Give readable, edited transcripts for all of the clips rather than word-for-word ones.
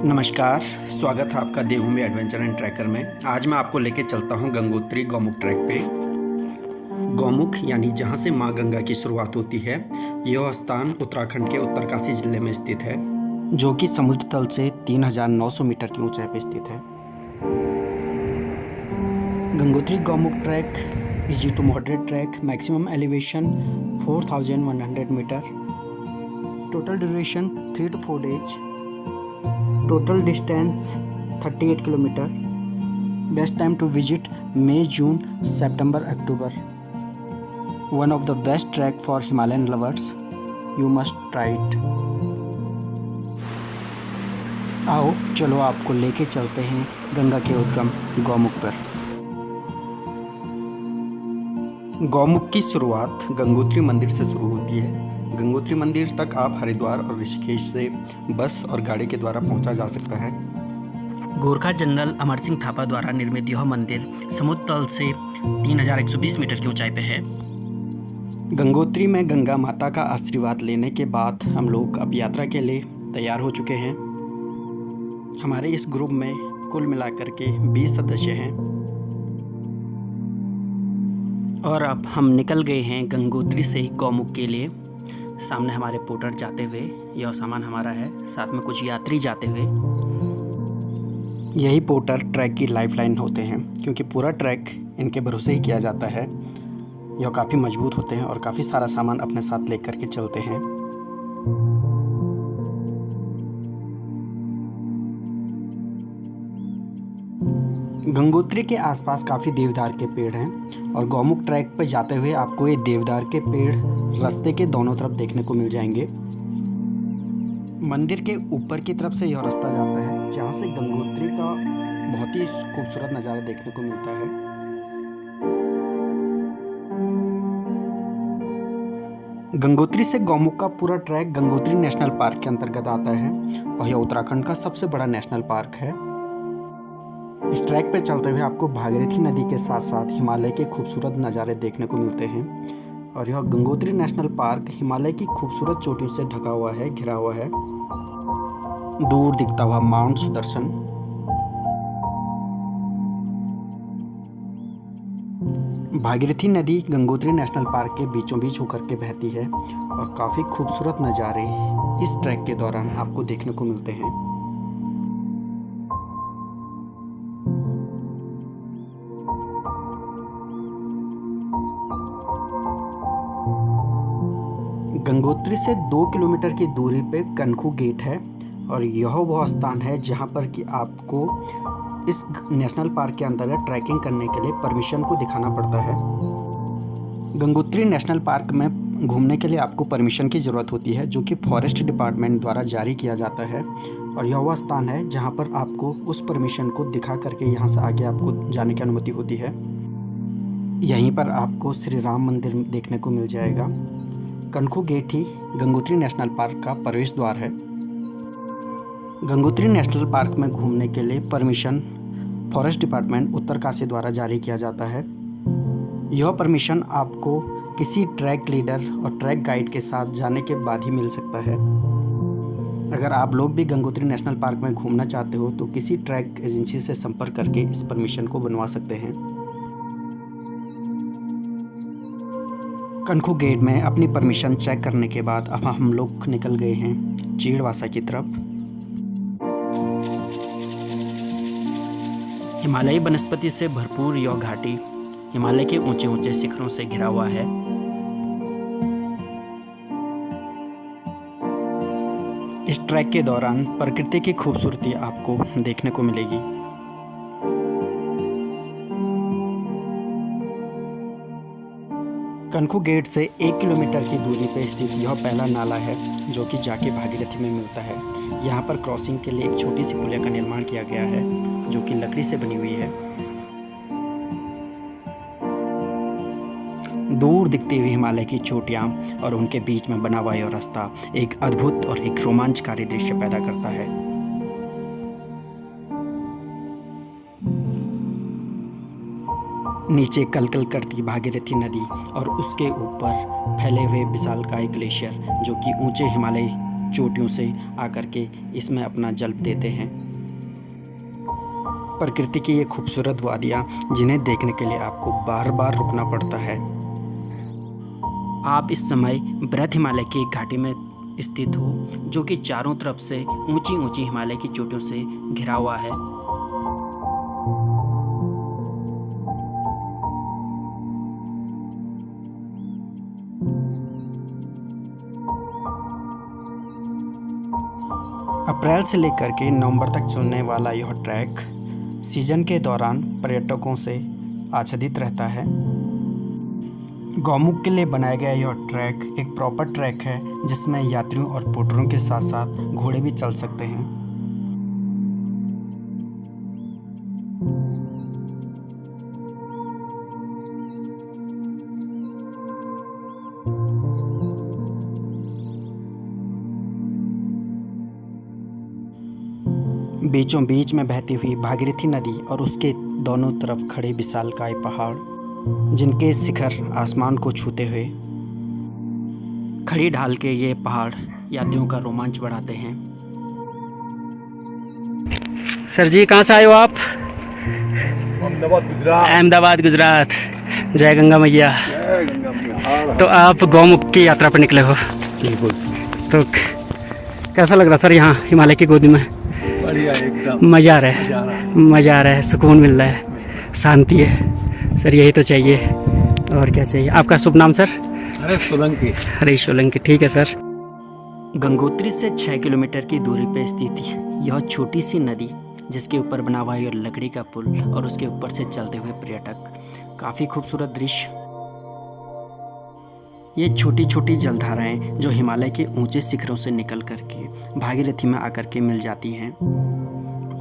नमस्कार, स्वागत है आपका देवभूमि एडवेंचर एंड ट्रैकर में। आज मैं आपको लेके चलता हूँ गंगोत्री गौमुख ट्रैक पे। गौमुख यानी जहाँ से माँ गंगा की शुरुआत होती है। यह स्थान उत्तराखंड के उत्तरकाशी जिले में स्थित है, जो कि समुद्र तल से 3,900 मीटर की ऊंचाई पर स्थित है। Gangotri Gaumukh trek easy to moderate trek, maximum elevation 4,100 metre, total duration 3 to 4 days, total distance 38 kilometer. Best time to visit May, June, September, October. One of the best track for Himalayan lovers. You must try it. आओ चलो आपको लेके चलते हैं गंगा के उद्गम गौमुख पर। गौमुख की शुरुआत गंगोत्री मंदिर से शुरू होती है। गंगोत्री मंदिर तक आप हरिद्वार और ऋषिकेश से बस और गाड़ी के द्वारा पहुंचा जा सकता है। गोरखा जनरल अमर सिंह थापा द्वारा निर्मित यह मंदिर समुद्र तल से 3,120 मीटर की ऊंचाई पर है। गंगोत्री में गंगा माता का आशीर्वाद लेने के बाद हम लोग अब यात्रा के लिए तैयार हो चुके हैं। हमारे इस ग्रुप में कुल मिलाकर के 20 सदस्य हैं और अब हम निकल गए हैं गंगोत्री से गौमुख के लिए। सामने हमारे पोर्टर जाते हुए, यह सामान हमारा है, साथ में कुछ यात्री जाते हुए। यही पोर्टर ट्रैक की लाइफलाइन होते हैं, क्योंकि पूरा ट्रैक इनके भरोसे ही किया जाता है। यह काफ़ी मजबूत होते हैं और काफ़ी सारा सामान अपने साथ लेकर के चलते हैं। गंगोत्री के आसपास काफ़ी देवदार के पेड़ हैं और गौमुख ट्रैक पर जाते हुए आपको ये देवदार के पेड़ रास्ते के दोनों तरफ देखने को मिल जाएंगे। मंदिर के ऊपर की तरफ से यह रास्ता जाता है, जहाँ से गंगोत्री का बहुत ही खूबसूरत नज़ारा देखने को मिलता है। गंगोत्री से गौमुख का पूरा ट्रैक गंगोत्री नेशनल पार्क के अंतर्गत आता है और यह उत्तराखंड का सबसे बड़ा नेशनल पार्क है। इस ट्रैक पर चलते हुए आपको भागीरथी नदी के साथ साथ हिमालय के खूबसूरत नज़ारे देखने को मिलते हैं और यह गंगोत्री नेशनल पार्क हिमालय की खूबसूरत चोटियों से ढका हुआ है, घिरा हुआ है। दूर दिखता हुआ माउंट सुदर्शन, भागीरथी नदी गंगोत्री नेशनल पार्क के बीचों बीच होकर के बहती है और काफ़ी खूबसूरत नज़ारे इस ट्रैक के दौरान आपको देखने को मिलते हैं। गंगोत्री से 2 किलोमीटर की दूरी पे कनखू गेट है और यह वह स्थान है जहां पर कि आपको इस नेशनल पार्क के अंतर्गत ट्रैकिंग करने के लिए परमिशन को दिखाना पड़ता है। गंगोत्री नेशनल पार्क में घूमने के लिए आपको परमिशन की ज़रूरत होती है, जो कि फॉरेस्ट डिपार्टमेंट द्वारा जारी किया जाता है और यह वह स्थान है जहां पर आपको उस परमिशन को दिखा करके यहाँ से आगे आपको जाने की अनुमति होती है। यहीं पर आपको श्री राम मंदिर देखने को मिल जाएगा। कनखू गेट ही गंगोत्री नेशनल पार्क का प्रवेश द्वार है। गंगोत्री नेशनल पार्क में घूमने के लिए परमिशन फॉरेस्ट डिपार्टमेंट उत्तरकाशी द्वारा जारी किया जाता है। यह परमिशन आपको किसी ट्रैक लीडर और ट्रैक गाइड के साथ जाने के बाद ही मिल सकता है। अगर आप लोग भी गंगोत्री नेशनल पार्क में घूमना चाहते हो तो किसी ट्रैक एजेंसी से संपर्क करके इस परमिशन को बनवा सकते हैं। कनखू गेट में अपनी परमिशन चेक करने के बाद अब हम लोग निकल गए हैं चीड़वासा की तरफ। हिमालयी वनस्पति से भरपूर यह घाटी हिमालय के ऊंचे ऊंचे शिखरों से घिरा हुआ है। इस ट्रैक के दौरान प्रकृति की खूबसूरती आपको देखने को मिलेगी। कनखू गेट से 1 किलोमीटर की दूरी पर स्थित यह पहला नाला है, जो कि जाके भागीरथी में मिलता है। यहाँ पर क्रॉसिंग के लिए एक छोटी सी पुलिया का निर्माण किया गया है, जो कि लकड़ी से बनी हुई है। दूर दिखती हुई हिमालय की चोटियाँ और उनके बीच में बना हुआ यह रास्ता एक अद्भुत और एक रोमांचकारी दृश्य पैदा करता है। नीचे कलकल करती भागीरथी नदी और उसके ऊपर फैले हुए विशालकाय ग्लेशियर, जो कि ऊंचे हिमालय चोटियों से आकर के इसमें अपना जन्म देते हैं। प्रकृति की ये खूबसूरत वादियाँ जिन्हें देखने के लिए आपको बार बार रुकना पड़ता है। आप इस समय बृहद हिमालय की एक घाटी में स्थित हो, जो कि चारों तरफ से ऊंची ऊंची हिमालय की चोटियों से घिरा हुआ है। अप्रैल से लेकर के नवंबर तक चलने वाला यह ट्रैक सीजन के दौरान पर्यटकों से आच्छादित रहता है। गौमुख के लिए बनाया गया यह ट्रैक एक प्रॉपर ट्रैक है, जिसमें यात्रियों और पोर्टरों के साथ साथ घोड़े भी चल सकते हैं। बीचों बीच में बहती हुई भागीरथी नदी और उसके दोनों तरफ खड़े विशालकाय पहाड़, जिनके शिखर आसमान को छूते हुए खड़ी ढाल के ये पहाड़ यात्रियों का रोमांच बढ़ाते हैं। सर जी, कहाँ से आए हो आप? अहमदाबाद गुजरात। जय गंगा मैया। तो आप गौमुख की यात्रा पर निकले हो? बिल्कुल। तो कैसा लग रहा सर यहाँ हिमालय की गोदी में? बढ़िया, एकदम मज़ा आ रहा है, सुकून मिल रहा है, शांति है सर, यही तो चाहिए। और क्या चाहिए? आपका शुभ नाम सर? हरीश सोलंकी। हरीश सोलंकी, ठीक है सर। गंगोत्री से 6 किलोमीटर की दूरी पर स्थित यह छोटी सी नदी, जिसके ऊपर बना हुआ यह लकड़ी का पुल और उसके ऊपर से चलते हुए पर्यटक, काफ़ी खूबसूरत दृश्य। ये छोटी छोटी जलधाराएं जो हिमालय के ऊंचे शिखरों से निकल करके भागीरथी में आकर के मिल जाती हैं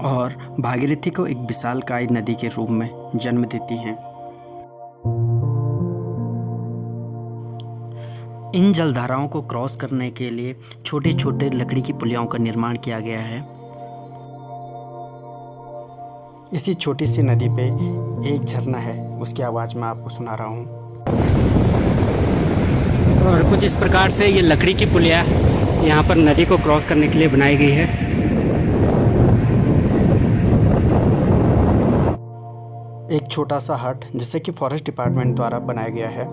और भागीरथी को एक विशालकाय नदी के रूप में जन्म देती हैं। इन जलधाराओं को क्रॉस करने के लिए छोटे छोटे लकड़ी की पुलियाओं का निर्माण किया गया है। इसी छोटी सी नदी पे एक झरना है, उसकी आवाज़ मैं आपको सुना रहा हूँ। और कुछ इस प्रकार से ये लकड़ी की पुलिया यहाँ पर नदी को क्रॉस करने के लिए बनाई गई है। एक छोटा सा हट जिसे कि फॉरेस्ट डिपार्टमेंट द्वारा बनाया गया है।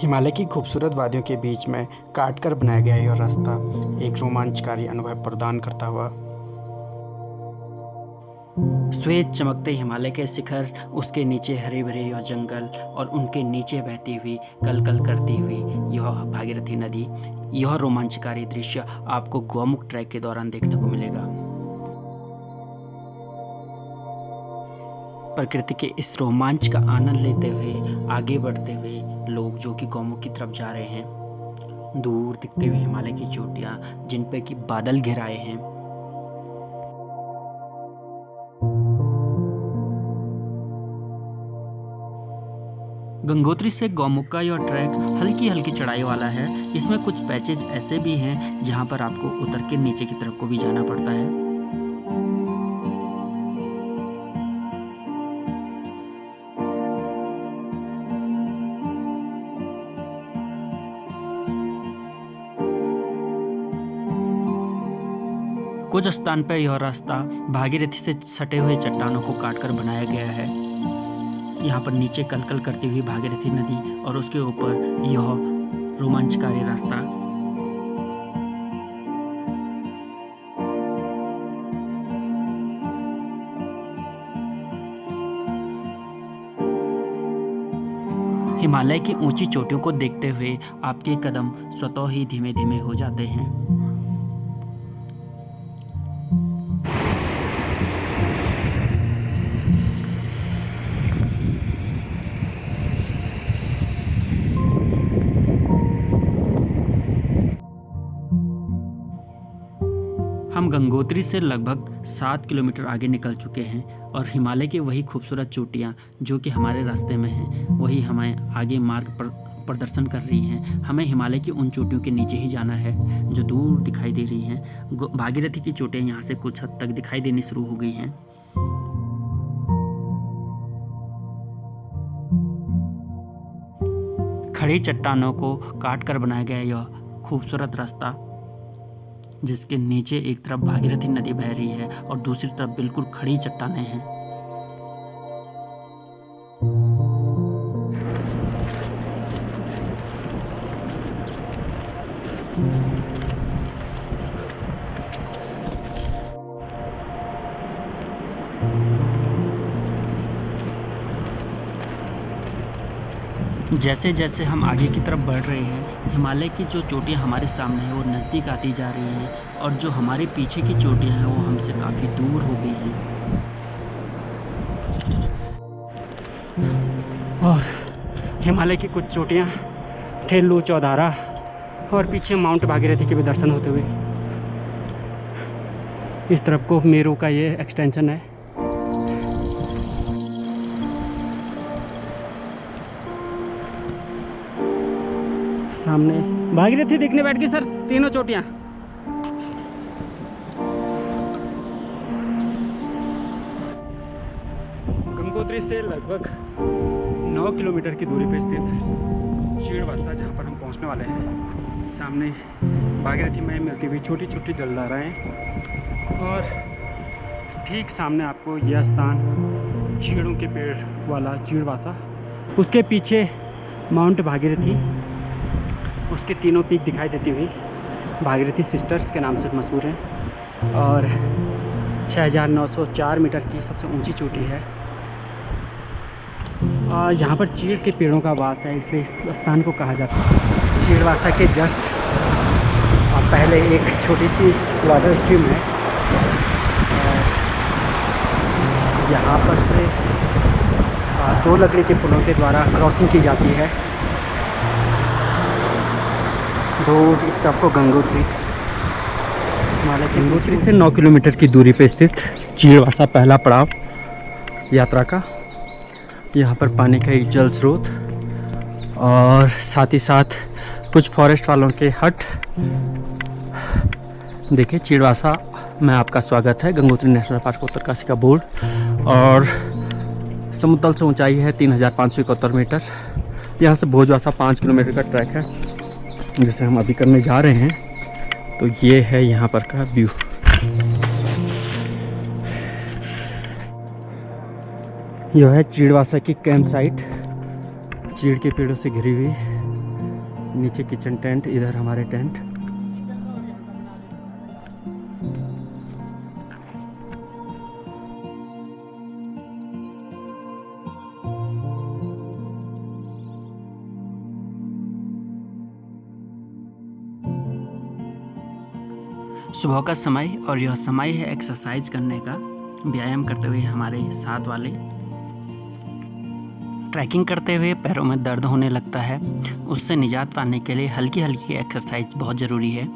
हिमालय की खूबसूरत वादियों के बीच में काट कर बनाया गया यह रास्ता एक रोमांचकारी अनुभव प्रदान करता हुआ श्वेत चमकते हिमालय के शिखर, उसके नीचे हरे भरे यह जंगल और उनके नीचे बहती हुई कलकल करती हुई यह भागीरथी नदी, यह रोमांचकारी दृश्य आपको गौमुख ट्रैक के दौरान देखने को मिलेगा। प्रकृति के इस रोमांच का आनंद लेते हुए आगे बढ़ते हुए लोग जो कि गौमुख की तरफ जा रहे हैं, दूर दिखते हुए हिमालय की चोटियां जिन पे कि बादल घिराए हैं। गंगोत्री से गौमुख का यह ट्रैक हल्की हल्की चढ़ाई वाला है। इसमें कुछ पैचेज ऐसे भी हैं जहां पर आपको उतर के नीचे की तरफ को भी जाना पड़ता है। कुछ स्थान पर यह रास्ता भागीरथी से सटे हुए चट्टानों को काटकर बनाया गया है। यहाँ पर नीचे कलकल करती हुई भागीरथी नदी और उसके ऊपर यह रोमांचकारी रास्ता। हिमालय की ऊंची चोटियों को देखते हुए आपके कदम स्वतः ही धीमे धीमे हो जाते हैं। हम गंगोत्री से लगभग 7 किलोमीटर आगे निकल चुके हैं और हिमालय की वही खूबसूरत चोटियाँ जो कि हमारे रास्ते में हैं, वही हमें आगे मार्ग पर प्रदर्शन कर रही हैं। हमें हिमालय की उन चोटियों के नीचे ही जाना है जो दूर दिखाई दे रही हैं। भागीरथी की चोटियाँ यहाँ से कुछ हद तक दिखाई देनी शुरू हो गई हैं। खड़ी चट्टानों को काट कर बनाया गया यह खूबसूरत रास्ता, जिसके नीचे एक तरफ भागीरथी नदी बह रही है और दूसरी तरफ बिल्कुल खड़ी चट्टानें हैं। जैसे जैसे हम आगे की तरफ बढ़ रहे हैं, हिमालय की जो चोटियां हमारे सामने हैं वो नज़दीक आती जा रही हैं और जो हमारे पीछे की चोटियां हैं वो हमसे काफ़ी दूर हो गई हैं। और हिमालय की कुछ चोटियां ठेलू, चौधारा और पीछे माउंट भागीरथी के भी दर्शन होते हुए इस तरफ को मेरू का ये एक्सटेंशन है। सामने भागीरथी देखने बैठ गए सर, तीनों चोटियां। गंगोत्री से लगभग 9 किलोमीटर की दूरी पर स्थित चीड़वासा, जहां पर हम पहुंचने वाले हैं, सामने भागीरथी में मिलती हुई छोटी छोटी जलधाराएं और ठीक सामने आपको यह स्थान चीड़ों के पेड़ वाला चीड़वासा, उसके पीछे माउंट भागीरथी, उसके तीनों पीक दिखाई देती हुई भागीरथी सिस्टर्स के नाम से मशहूर है और 6904 मीटर की सबसे ऊंची चोटी है। और यहाँ पर चीड़ के पेड़ों का वास है, इसलिए इस स्थान को कहा जाता है। चीड़वासा के जस्ट पहले एक छोटी सी वाटर स्ट्रीम है, यहाँ पर से 2 लकड़ी के पुलों के द्वारा क्रॉसिंग की जाती है। दूर इस तरफ को गंगोत्री, हिमालय गंगोत्री से 9 किलोमीटर की दूरी पर स्थित चीड़वासा पहला पड़ाव यात्रा का। यहाँ पर पानी का एक जल स्रोत और साथ ही साथ कुछ फॉरेस्ट वालों के हट। देखिए चीड़वासा में आपका स्वागत है। गंगोत्री नेशनल पार्क उत्तरकाशी का बोर्ड और समुद्र से ऊंचाई है 3571 मीटर। यहाँ से भोजवासा 5 किलोमीटर का ट्रैक है, जिसे हम अभी करने जा रहे हैं। तो ये है यहाँ पर का व्यू। यह है चीड़वासा की कैंप साइट, चीड़ के पेड़ों से घिरी हुई। नीचे किचन टेंट, इधर हमारे टेंट। सुबह का समय और यह समय है एक्सरसाइज करने का, व्यायाम करते हुए हमारे साथ वाले। ट्रैकिंग करते हुए पैरों में दर्द होने लगता है, उससे निजात पाने के लिए हल्की हल्की एक्सरसाइज बहुत ज़रूरी है।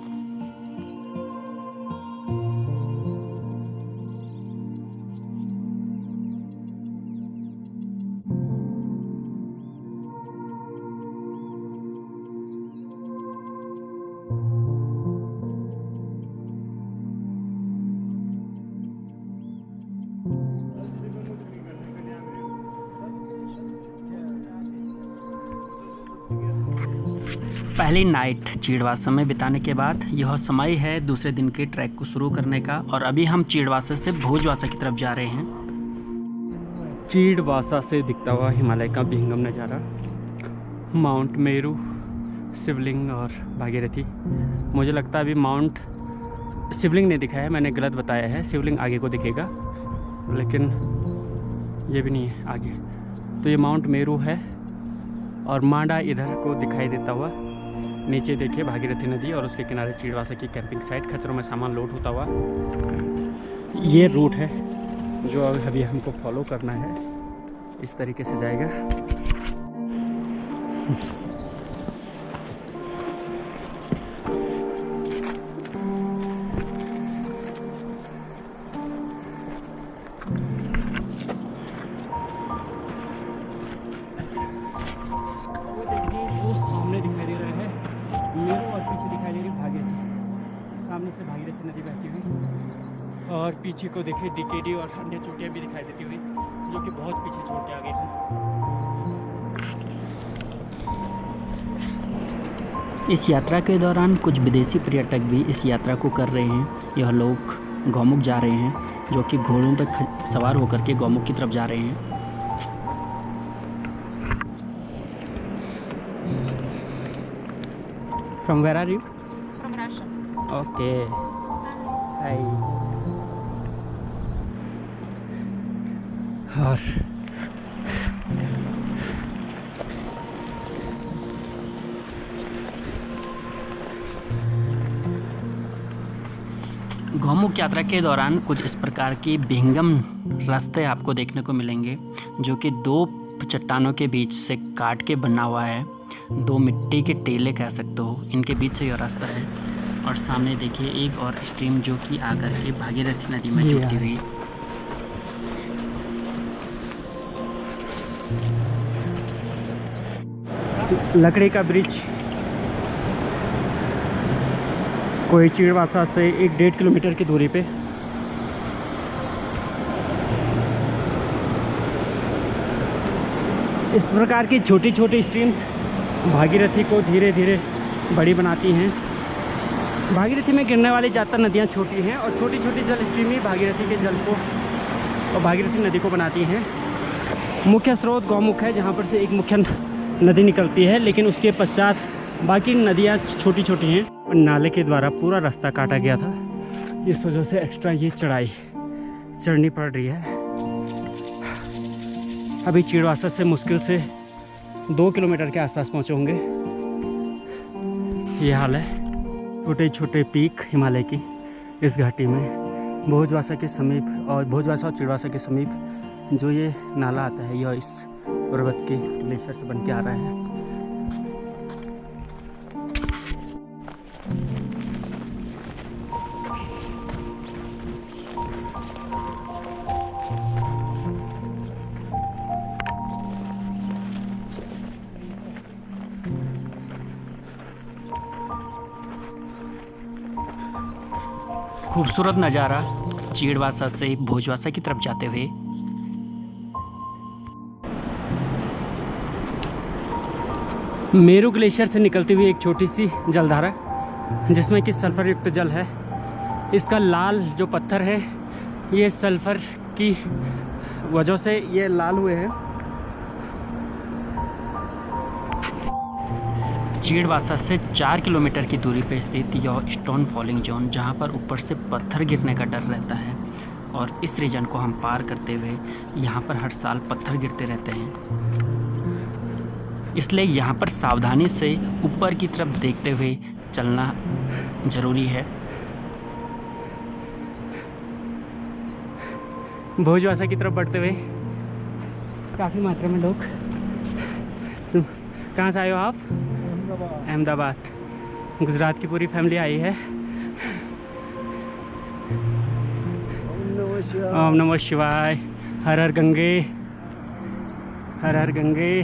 पहली नाइट चीड़वासा में बिताने के बाद यह समय है दूसरे दिन के ट्रैक को शुरू करने का। और अभी हम चीड़वासा से भोजवासा की तरफ जा रहे हैं। चीड़वासा से दिखता हुआ हिमालय का विहंगम नज़ारा, माउंट मेरू, शिवलिंग और भागीरथी। मुझे लगता है अभी माउंट शिवलिंग ने दिखाया है, मैंने गलत बताया है। शिवलिंग आगे को दिखेगा, लेकिन ये भी नहीं है आगे। तो ये माउंट मेरू है और मांडा इधर को दिखाई देता हुआ। नीचे देखिए भागीरथी नदी और उसके किनारे चीड़वासा की कैंपिंग साइट, खच्चरों में सामान लोड होता हुआ। ये रूट है जो अभी हमको फॉलो करना है, इस तरीके से जाएगा। सामने से भागीरथी नदी बहती हुई और पीछे को देखिए डीकेडी और अन्य चोटियाँ भी दिखाई देती हुई, जो कि बहुत पीछे छोड़ के आ गई हैं। इस यात्रा के दौरान कुछ विदेशी पर्यटक भी इस यात्रा को कर रहे हैं। यह लोग गौमुख जा रहे हैं, जो कि घोड़ों पर सवार होकर के गौमुख की तरफ जा रहे हैं। From where are you? From Russia. Okay. Hi. और गौमुख यात्रा के दौरान कुछ इस प्रकार के विहंगम रास्ते आपको देखने को मिलेंगे, जो कि दो चट्टानों के बीच से काट के बना हुआ है। दो मिट्टी के टेले कह सकते हो, इनके बीच से यह रास्ता है। और सामने देखिए एक और स्ट्रीम जो कि आकर के भागीरथी नदी में जुड़ती हुई। लकड़ी का ब्रिज कोई चीड़वासा से 1-1.5 किलोमीटर की दूरी पे। इस प्रकार की छोटी छोटी स्ट्रीम्स भागीरथी को धीरे धीरे बड़ी बनाती हैं। भागीरथी में गिरने वाली ज़्यादातर नदियाँ छोटी हैं और छोटी छोटी जल स्ट्रीम ही भागीरथी के जल को और भागीरथी नदी को बनाती हैं। मुख्य स्रोत गौमुख है, जहाँ पर से एक मुख्य नदी निकलती है, लेकिन उसके पश्चात बाकी नदियाँ छोटी छोटी हैं और नाले के द्वारा पूरा रास्ता काटा गया था। इस वजह से एक्स्ट्रा ये चढ़ाई चढ़नी पड़ रही है। अभी चीड़वासा से मुश्किल से 2 किलोमीटर के आसपास पहुँचे होंगे। ये हाल है छोटे छोटे पीक हिमालय की इस घाटी में। भोजवासा के समीप और भोजवासा और चिड़वासा के समीप जो ये नाला आता है, यह इस पर्वत के ग्लेशियर से बन के आ रहा है। खूबसूरत नज़ारा चीड़वासा से भोजवासा की तरफ जाते हुए। मेरू ग्लेशियर से निकलती हुई एक छोटी सी जलधारा, जिसमें कि सल्फर युक्त जल है। इसका लाल जो पत्थर है, ये सल्फर की वजह से ये लाल हुए हैं। चीड़वासा से 4 किलोमीटर की दूरी पर स्थित यह स्टोन फॉलिंग जोन, जहां पर ऊपर से पत्थर गिरने का डर रहता है, और इस रीजन को हम पार करते हुए यहां पर हर साल पत्थर गिरते रहते हैं। इसलिए यहां पर सावधानी से ऊपर की तरफ देखते हुए चलना ज़रूरी है। भोजवासा की तरफ बढ़ते हुए काफ़ी मात्रा में लोग। कहाँ से आए हो आप? अहमदाबाद। गुजरात की पूरी फैमिली आई है। ओम नमः शिवाय। हर हर गंगे, हर हर गंगे।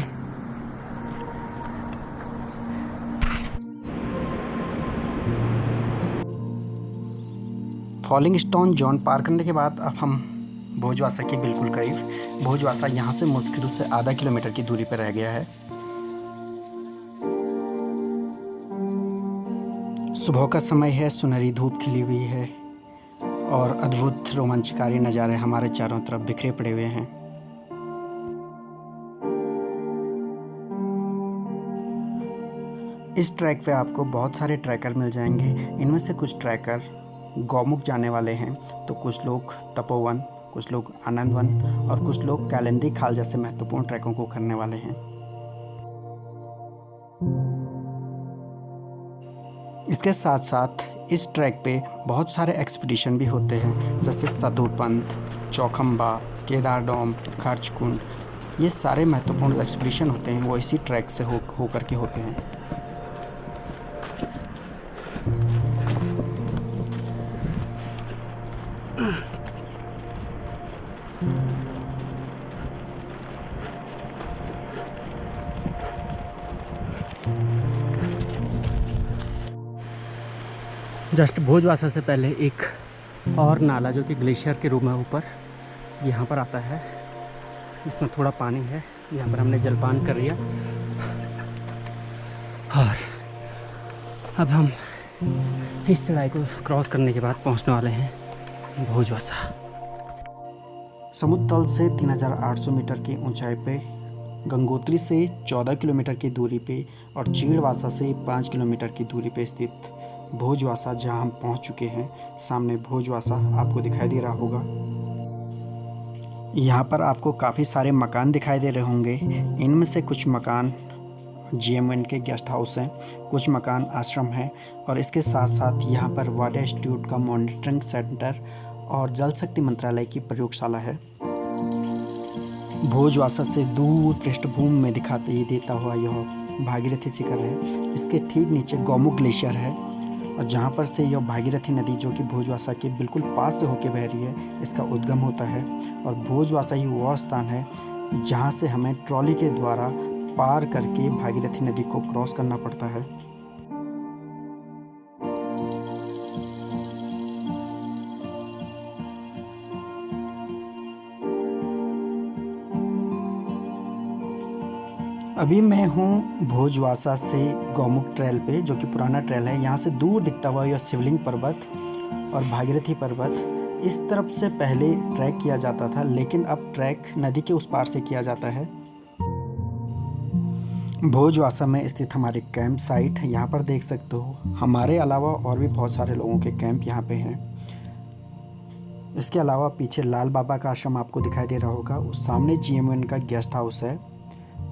फॉलिंग स्टोन जोन पार करने के बाद अब हम भोजवासा के बिल्कुल करीब। भोजवासा यहाँ से मुश्किल से आधा किलोमीटर की दूरी पर रह गया है। सुबह का समय है, सुनहरी धूप खिली हुई है और अद्भुत रोमांचकारी नज़ारे हमारे चारों तरफ बिखरे पड़े हुए हैं। इस ट्रैक पे आपको बहुत सारे ट्रैकर मिल जाएंगे। इनमें से कुछ ट्रैकर गौमुख जाने वाले हैं, तो कुछ लोग तपोवन, कुछ लोग आनंदवन और कुछ लोग कैलेंडी खाल जैसे महत्वपूर्ण ट्रैकों को करने वाले हैं। इसके साथ साथ इस ट्रैक पे बहुत सारे एक्सपीडिशन भी होते हैं, जैसे सधुपंथ, चौखंबा, केदारडोम, खर्चकुंड। ये सारे महत्वपूर्ण एक्सपीडिशन होते हैं, वो इसी ट्रैक से होकर के होते हैं। जस्ट भोजवासा से पहले एक और नाला जो कि ग्लेशियर के रूप में ऊपर यहाँ पर आता है, इसमें थोड़ा पानी है। यहाँ पर हमने जलपान कर लिया और अब हम इस चढ़ाई को क्रॉस करने के बाद पहुंचने वाले हैं भोजवासा। समुद्र तल से 3800 मीटर की ऊंचाई पे, गंगोत्री से 14 किलोमीटर की दूरी पे और चीड़वासा से 5 किलोमीटर की दूरी पे स्थित भोजवासा, जहां हम पहुंच चुके हैं। सामने भोजवासा आपको दिखाई दे रहा होगा। यहाँ पर आपको काफ़ी सारे मकान दिखाई दे रहे होंगे। इनमें से कुछ मकान GMN के गेस्ट हाउस हैं, कुछ मकान आश्रम हैं और इसके साथ साथ यहाँ पर वाटर इंस्टीट्यूट का मॉनिटरिंग सेंटर और जल शक्ति मंत्रालय की प्रयोगशाला है। भोजवासा से दूर पृष्ठभूमि में दिखाई देता हुआ यह भागीरथी शिखर है। इसके ठीक नीचे गौमुख ग्लेशियर है और जहाँ पर से यह भागीरथी नदी, जो कि भोजवासा के बिल्कुल पास से होकर बह रही है, इसका उद्गम होता है। और भोजवासा ही वह स्थान है जहाँ से हमें ट्रॉली के द्वारा पार करके भागीरथी नदी को क्रॉस करना पड़ता है। अभी मैं हूँ भोजवासा से गौमुख ट्रेल पे, जो कि पुराना ट्रेल है। यहाँ से दूर दिखता हुआ यह शिवलिंग पर्वत और भागीरथी पर्वत, इस तरफ से पहले ट्रैक किया जाता था, लेकिन अब ट्रैक नदी के उस पार से किया जाता है। भोजवासा में स्थित हमारे कैंप साइट, यहाँ पर देख सकते हो हमारे अलावा और भी बहुत सारे लोगों के कैंप यहाँ पे हैं। इसके अलावा पीछे लाल बाबा का आश्रम आपको दिखाई दे रहा होगा। उस सामने GMN का गेस्ट हाउस है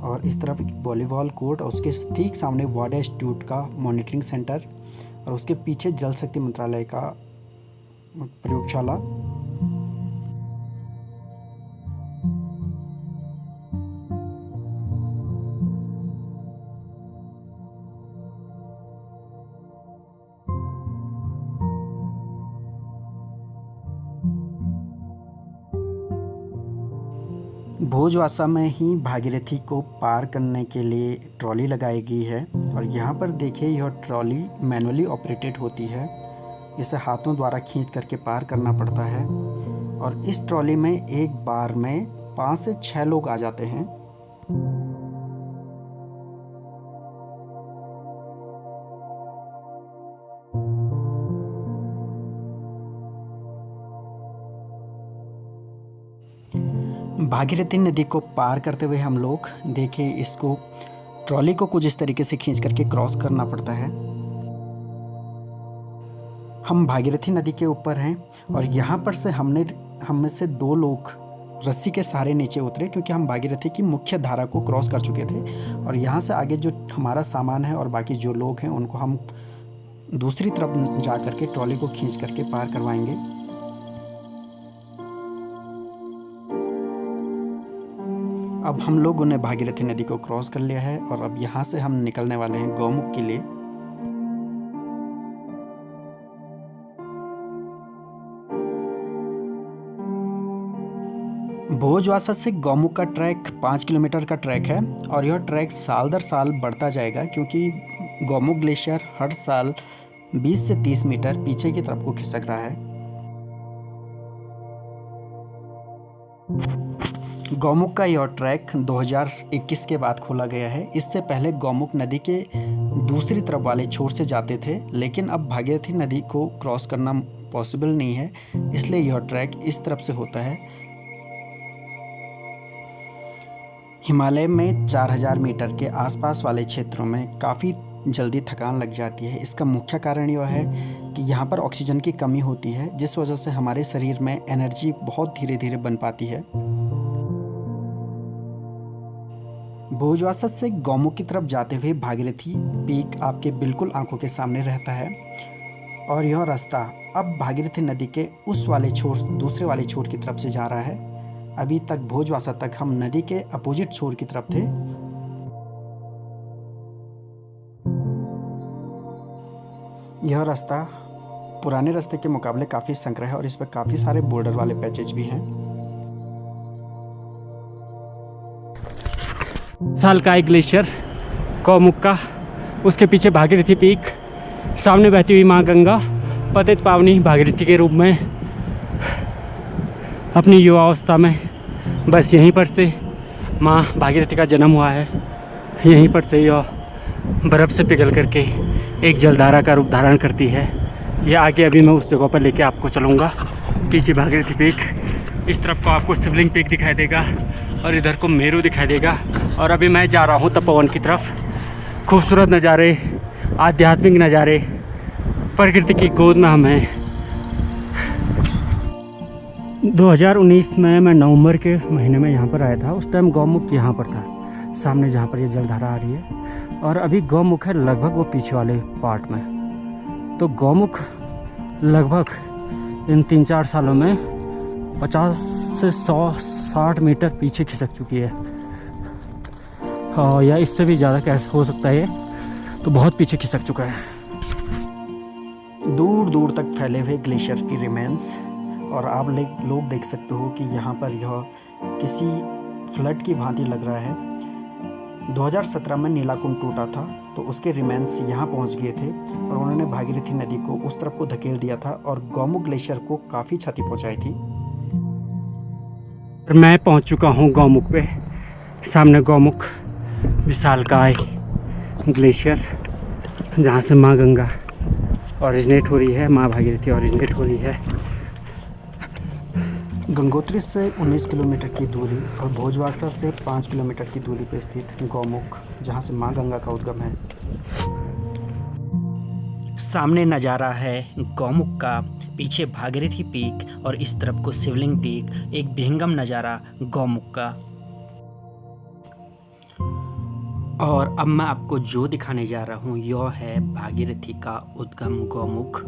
और इस तरफ एक वॉलीबॉल कोर्ट और उसके ठीक सामने वाटर इंस्टीट्यूट का मॉनिटरिंग सेंटर और उसके पीछे जल शक्ति मंत्रालय का प्रयोगशाला। भोजवासा में ही भागीरथी को पार करने के लिए ट्रॉली लगाई गई है और यहाँ पर देखिए यह ट्रॉली मैनुअली ऑपरेटेड होती है। इसे हाथों द्वारा खींच करके पार करना पड़ता है और इस ट्रॉली में एक बार में 5 से 6 लोग आ जाते हैं। भागीरथी नदी को पार करते हुए हम लोग देखें, इसको ट्रॉली को कुछ इस तरीके से खींच करके क्रॉस करना पड़ता है। हम भागीरथी नदी के ऊपर हैं और यहाँ पर से हम में से 2 लोग रस्सी के सहारे नीचे उतरे, क्योंकि हम भागीरथी की मुख्य धारा को क्रॉस कर चुके थे और यहाँ से आगे जो हमारा सामान है और बाकी जो लोग हैं उनको हम दूसरी तरफ जा करके ट्रॉली को खींच करके पार करवाएंगे। अब हम लोगों ने भागीरथी नदी को क्रॉस कर लिया है और अब यहाँ से हम निकलने वाले हैं गौमुख के लिए। भोजवासा से गौमुख का ट्रैक 5 किलोमीटर का ट्रैक है और यह ट्रैक साल दर साल बढ़ता जाएगा, क्योंकि गौमुख ग्लेशियर हर साल 20 से 30 मीटर पीछे की तरफ को खिसक रहा है। गौमुख का यह ट्रैक 2021 के बाद खोला गया है। इससे पहले गौमुख नदी के दूसरी तरफ वाले छोर से जाते थे, लेकिन अब भागीरथी नदी को क्रॉस करना पॉसिबल नहीं है, इसलिए यह ट्रैक इस तरफ से होता है। हिमालय में 4000 मीटर के आसपास वाले क्षेत्रों में काफ़ी जल्दी थकान लग जाती है। इसका मुख्य कारण यह है कि यहाँ पर ऑक्सीजन की कमी होती है, जिस वजह से हमारे शरीर में एनर्जी बहुत धीरे धीरे बन पाती है। भोजवासा से गौमुख की तरफ जाते हुए भागीरथी पीक आपके बिल्कुल आंखों के सामने रहता है और यह रास्ता अब भागीरथी नदी के उस वाले छोर, दूसरे वाले छोर की तरफ से जा रहा है। अभी तक भोजवासा तक हम नदी के अपोजिट छोर की तरफ थे। यह रास्ता पुराने रास्ते के मुकाबले काफ़ी संकरा है और इस पर काफ़ी सारे बॉर्डर वाले पैचेज भी हैं। सालकाई ग्लेशियर गौमुख का, उसके पीछे भागीरथी पीक, सामने बहती हुई माँ गंगा पतित पावनी भागीरथी के रूप में अपनी युवावस्था में बस यहीं पर से माँ भागीरथी का जन्म हुआ है। यहीं पर से यह बर्फ़ से पिघल करके एक जलधारा का रूप धारण करती है। ये आगे अभी मैं उस जगह पर लेके आपको चलूँगा। पीछे भागीरथी पीक, इस तरफ को आपको शिवलिंग पीक दिखाई देगा और इधर को मेरू दिखाई देगा। और अभी मैं जा रहा हूँ तपोवन की तरफ। खूबसूरत नज़ारे, आध्यात्मिक नज़ारे, प्रकृति की गोद में हम हैं। 2019 में मैं नवंबर के महीने में यहाँ पर आया था। उस टाइम गौमुख यहाँ पर था, सामने जहाँ पर ये जलधारा आ रही है। और अभी गौमुख है लगभग वो पीछे वाले पार्ट में। तो गौमुख लगभग इन 3-4 सालों में 50 से 100-60 मीटर पीछे खिसक चुकी है। हाँ, या इससे भी ज़्यादा कैसे हो सकता है, ये तो बहुत पीछे खिसक चुका है। दूर दूर तक फैले हुए ग्लेशियर्स की रिमेन्स, और आप लोग देख सकते हो कि यहाँ पर यह किसी फ्लड की भांति लग रहा है। 2017 में नीलाकुंड टूटा था तो उसके रिमेन्स यहाँ पहुँच गए थे और उन्होंने भागीरथी नदी को उस तरफ को धकेल दिया था और गौमुख ग्लेशियर को काफ़ी क्षति पहुँचाई थी। मैं पहुँच चुका हूँ गौमुख पे। सामने गौमुख विशालकाय ग्लेशियर, जहाँ से माँ गंगा ओरिजिनेट हो रही है, माँ भागीरथी ओरिजिनेट हो रही है। गंगोत्री से 19 किलोमीटर की दूरी और भोजवासा से 5 किलोमीटर की दूरी पर स्थित गौमुख, जहाँ से माँ गंगा का उद्गम है। सामने नज़ारा है गौमुख का, पीछे भागीरथी पीक और इस तरफ को शिवलिंग पीक, एक विहंगम नज़ारा गौमुख का। और अब मैं आपको जो दिखाने जा रहा हूँ यह है भागीरथी का उद्गम गौमुख।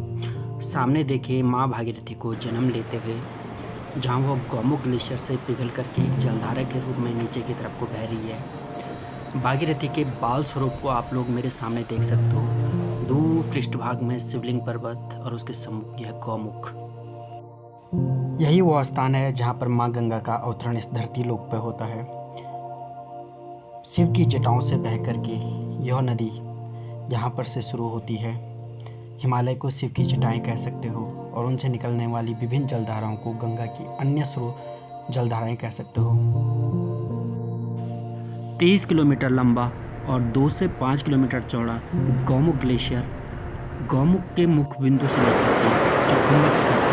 सामने देखिए माँ भागीरथी को जन्म लेते हुए, जहाँ वो गौमुख ग्लेशियर से पिघल करके एक जलधारा के रूप में नीचे की तरफ को बह रही है। भागीरथी के बाल स्वरूप को आप लोग मेरे सामने देख सकते हो। दूर पृष्ठभाग में शिवलिंग पर्वत और उसके सम्मुख यह गौमुख। यही वो स्थान है जहाँ पर माँ गंगा का अवतरण इस धरती लोक पर होता है। शिव की जटाओं से बह करके यह नदी यहाँ पर से शुरू होती है। हिमालय को शिव की जटाएं कह सकते हो और उनसे निकलने वाली विभिन्न जलधाराओं को गंगा की अन्य स्रोत जलधाराएं कह सकते हो। 23 किलोमीटर लंबा और 2 से 5 किलोमीटर चौड़ा गौमुख ग्लेशियर गौमुख के मुख्य बिंदु से लेकर के चौखंगा शिखर तक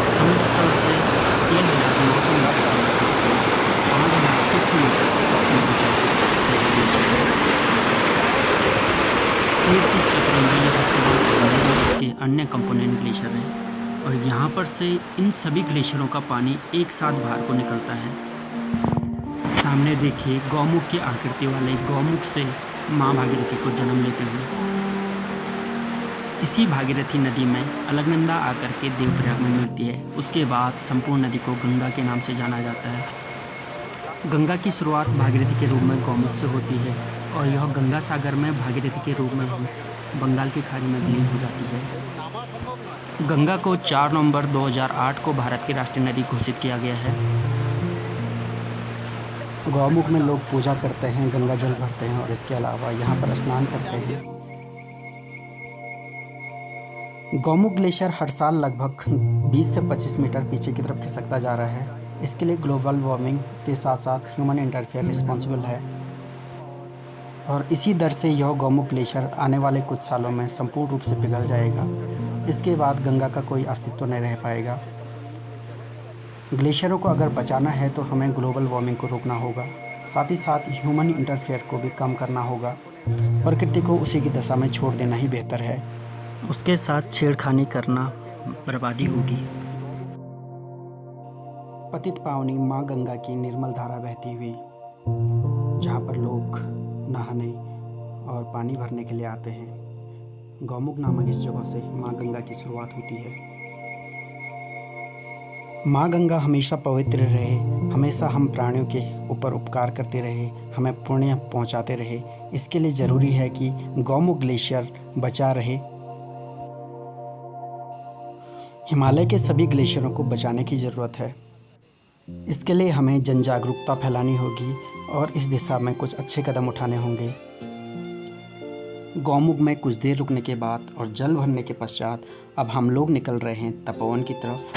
समुद्र तल से 3,999 मीटर 5,000 मीटर कीर्ति चक्र में इसके अन्य कंपोनेंट ग्लेशियर हैं और यहाँ पर से इन सभी ग्लेशियरों का पानी एक साथ बाहर को निकलता है। सामने देखिए गौमुख की आकृति वाले गौमुख से माँ भागीरथी को जन्म लेते हुए इसी भागीरथी नदी में अलकनंदा आकर के देवप्रयाग में मिलती है। उसके बाद संपूर्ण नदी को गंगा के नाम से जाना जाता है। गंगा की शुरुआत भागीरथी के रूप में गौमुख से होती है और यह गंगा सागर में भागीरथी के रूप में ही बंगाल की खाड़ी में विलीन हो जाती है। गंगा को 4 नवंबर 2008 को भारत की राष्ट्रीय नदी घोषित किया गया है। गौमुख में लोग पूजा करते हैं, गंगा जल भरते हैं और इसके अलावा यहाँ पर स्नान करते हैं। गौमुख ग्लेशियर हर साल लगभग 20 से 25 मीटर पीछे की तरफ खिसकता जा रहा है। इसके लिए ग्लोबल वार्मिंग के साथ साथ ह्यूमन इंटरफेयर रिस्पॉन्सिबल है और इसी दर से यह गौमुख ग्लेशियर आने वाले कुछ सालों में संपूर्ण रूप से पिघल जाएगा। इसके बाद गंगा का कोई अस्तित्व नहीं रह पाएगा। ग्लेशियरों को अगर बचाना है तो हमें ग्लोबल वार्मिंग को रोकना होगा, साथ ही साथ ह्यूमन इंटरफेयर को भी कम करना होगा। प्रकृति को उसी की दशा में छोड़ देना ही बेहतर है। उसके साथ छेड़खानी करना बर्बादी होगी। पतित पावनी माँ गंगा की निर्मल धारा बहती हुई, जहाँ पर लोग नहाने और पानी भरने के लिए आते हैं। गौमुख नामक इस जगह से माँ गंगा की शुरुआत होती है। माँ गंगा हमेशा पवित्र रहे, हमेशा हम प्राणियों के ऊपर उपकार करते रहे, हमें पुण्य पहुँचाते रहे। इसके लिए ज़रूरी है कि गौमुख ग्लेशियर बचा रहे। हिमालय के सभी ग्लेशियरों को बचाने की ज़रूरत है। इसके लिए हमें जन जागरूकता फैलानी होगी और इस दिशा में कुछ अच्छे कदम उठाने होंगे। गौमुख में कुछ देर रुकने के बाद और जल भरने के पश्चात अब हम लोग निकल रहे हैं तपोवन की तरफ।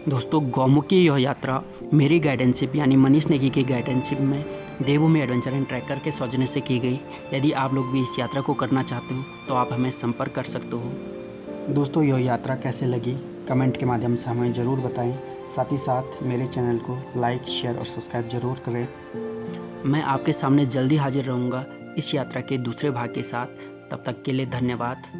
दोस्तों गौमुख की यह यात्रा मेरी गाइडेंशिप यानी मनीष नेगी की गाइडेंशिप में देवभूमि एडवेंचर एंड ट्रैकर के सौजन्य से की गई। यदि आप लोग भी इस यात्रा को करना चाहते हो तो आप हमें संपर्क कर सकते हो। दोस्तों यह यात्रा कैसे लगी कमेंट के माध्यम से हमें ज़रूर बताएं। साथ ही साथ मेरे चैनल को लाइक शेयर और सब्सक्राइब ज़रूर करें। मैं आपके सामने जल्दी हाजिर रहूँगा इस यात्रा के दूसरे भाग के साथ। तब तक के लिए धन्यवाद।